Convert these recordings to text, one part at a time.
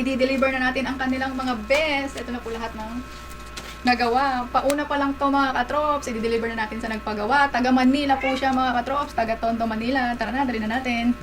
i-deliver na natin ang kanilang mga best. Ito na po lahat ng nagawa. Pauna pa lang to mga katrops, i-deliver na natin sa nagpagawa. Taga Manila po siya mga katrops, taga Tondo, Manila. Tara na, dali na natin.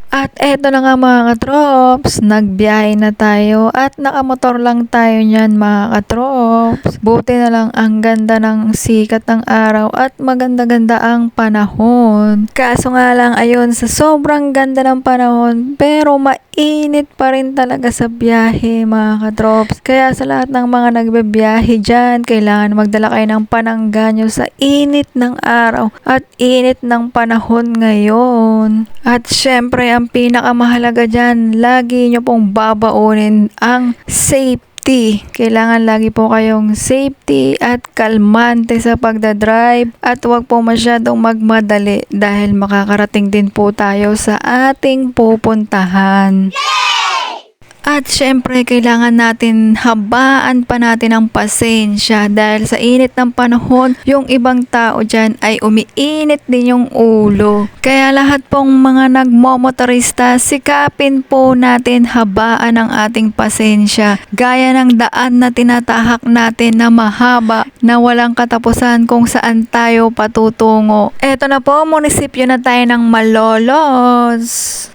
At eto na nga mga katrops, nagbiyahe na tayo at nakamotor lang tayo niyan mga katrops. Buti na lang ang ganda ng sikat ng araw at maganda-ganda ang panahon. Kaso nga lang ayun, sa sobrang ganda ng panahon pero mainit pa rin talaga sa biyahe mga katrops. Kaya sa lahat ng mga nagbibiyahe dyan, kailangan magdala kayo ng panangganyo sa init ng araw at init ng panahon ngayon. At syempre, ang pinakamahalaga dyan, lagi nyo pong babaunin ang safety. Kailangan lagi po kayong safety at kalmante sa pagdadrive at huwag po masyadong magmadali dahil makakarating din po tayo sa ating pupuntahan. At syempre, kailangan natin habaan pa natin ang pasensya dahil sa init ng panahon, yung ibang tao dyan ay umiinit din yung ulo. Kaya lahat pong mga nagmomotorista, sikapin po natin habaan ang ating pasensya. Gaya ng daan na tinatahak natin na mahaba na walang katapusan kung saan tayo patutungo. Eto na po, munisipyo na tayo ng Malolos.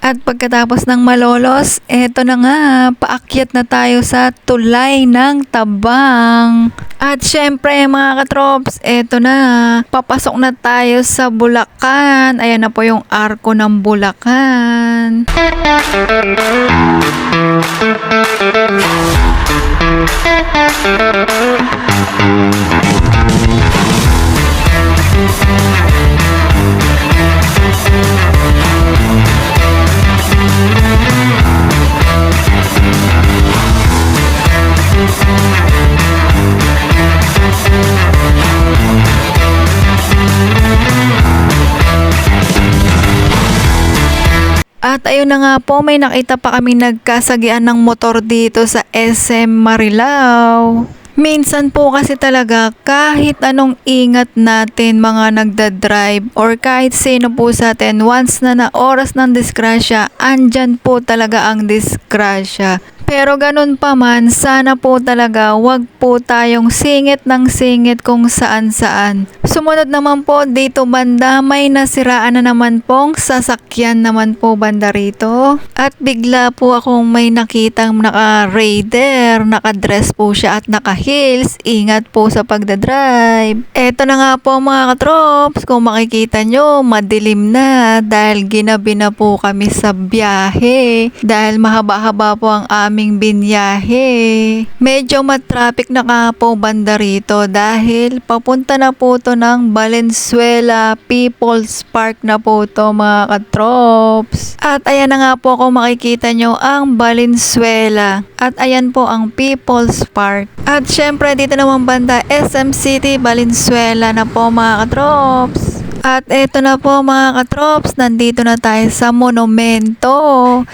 At pagkatapos ng Malolos, eto na nga, paakyat na tayo sa Tulay ng Tabang. At syempre mga katrops, eto na, papasok na tayo sa Bulacan. Ayan na po yung arko ng Bulacan. At ayun na nga po, may nakita pa kami nagkasagian ng motor dito sa SM Marilao. Minsan po kasi talaga kahit anong ingat natin mga nagdadrive or kahit sino po sa atin, once na oras ng disgrasya, andyan po talaga ang disgrasya. Pero ganun pa man, sana po talaga wag po tayong singit ng singit kung saan saan. Sumunod naman po dito banda, may nasiraan na naman pong sasakyan naman po banda rito. At bigla po akong may nakitang naka-raider, naka-dress po siya at naka-heels. Ingat po sa pagdadrive. Eto na nga po mga katrops, kung makikita nyo, madilim na dahil ginabi na po kami sa biyahe. Dahil mahaba-haba po ang aming binyahe. Medyo matraffic na nga po banda rito dahil papunta na po to ng Valenzuela People's Park na po to mga katrops. At ayan na nga po kung makikita nyo ang Valenzuela. At ayan po ang People's Park. At syempre dito naman banda SM City Valenzuela na po mga katrops. At eto na po mga katrops, nandito na tayo sa monumento.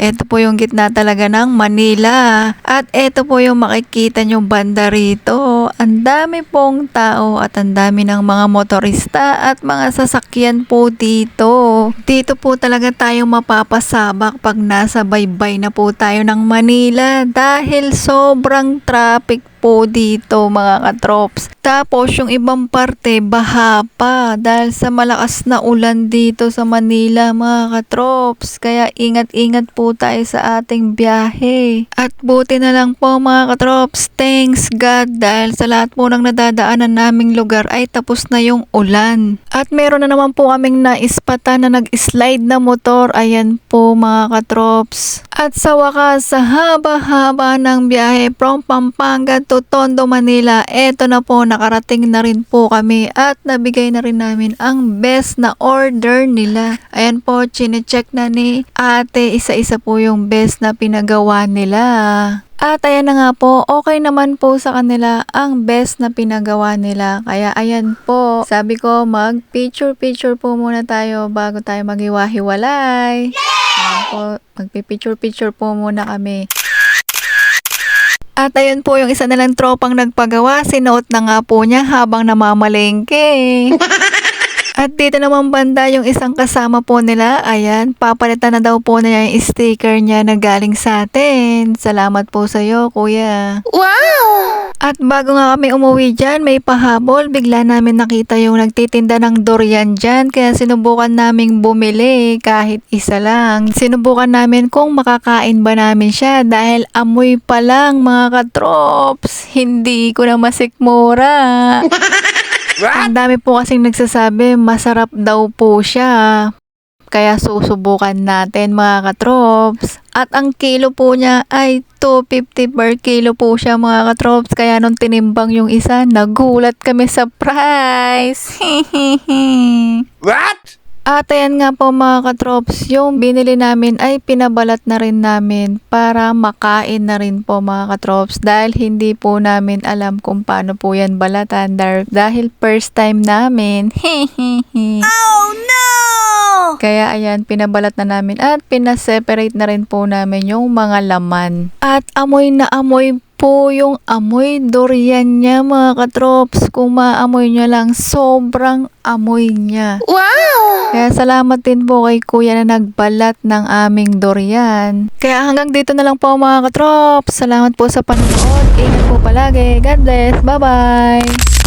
Ito po yung gitna talaga ng Manila. At eto po yung makikita nyo banda rito. Ang dami pong tao at ang dami ng mga motorista at mga sasakyan po dito. Dito po talaga tayo mapapasabak pag nasa baybay na po tayo ng Manila dahil sobrang traffic po dito mga katrops. Tapos yung ibang parte baha pa dahil sa malakas na ulan dito sa Manila mga katrops. Kaya ingat-ingat po tayo sa ating biyahe. At buti na lang po mga katrops, thanks God dahil sa lahat po ng nadadaanan naming lugar ay tapos na yung ulan. At meron na naman po kaming naispatan na nag-slide na motor. Ayan po mga katrops. At sa wakas, sa haba-haba ng biyahe from Pampanga to Tondo, Manila, eto na po, nakarating na rin po kami at nabigay na rin namin ang best na order nila. Ayan po, chinecheck na ni ate, isa-isa po yung best na pinagawa nila. At ayan na nga po, okay naman po sa kanila ang best na pinagawa nila. Kaya ayan po, sabi ko mag picture po muna tayo bago tayo maghiwa-hiwalay. Ayan po, magpipicture po muna kami. At ayun po yung isa nalang tropang nagpagawa, sinuot na nga po niya habang namamalengke. At dito naman banda yung isang kasama po nila. Ayan, papalitan na daw po niya yung sticker niya na galing sa atin. Salamat po sa iyo, kuya. Wow! At bago nga kami umuwi dyan, may pahabol. Bigla namin nakita yung nagtitinda ng durian dyan. Kaya sinubukan naming bumili kahit isa lang. Sinubukan namin kung makakain ba namin siya. Dahil amoy pa lang mga katrops. Hindi ko na masikmura. Ang dami po kasing nagsasabi, masarap daw po siya. Kaya susubukan natin mga katrops. At ang kilo po niya ay 250 per kilo po siya mga katrops. Kaya nung tinimbang yung isa, nagulat kami sa price. What? At ayan nga po mga katrops, yung binili namin ay pinabalat na rin namin para makain na rin po mga katrops. Dahil hindi po namin alam kung paano po yan balatan dahil first time namin. Oh no! Kaya ayan, pinabalat na namin at pinaseparate na rin po namin yung mga laman. At amoy na amoy po yung amoy durian niya mga katrops. Kung maamoy nyo lang, sobrang amoy niya. Wow! Kaya salamat din po kay kuya na nagbalat ng aming durian. Kaya hanggang dito na lang po mga katrops. Salamat po sa panonood. Ingat po palagi. God bless. Bye-bye!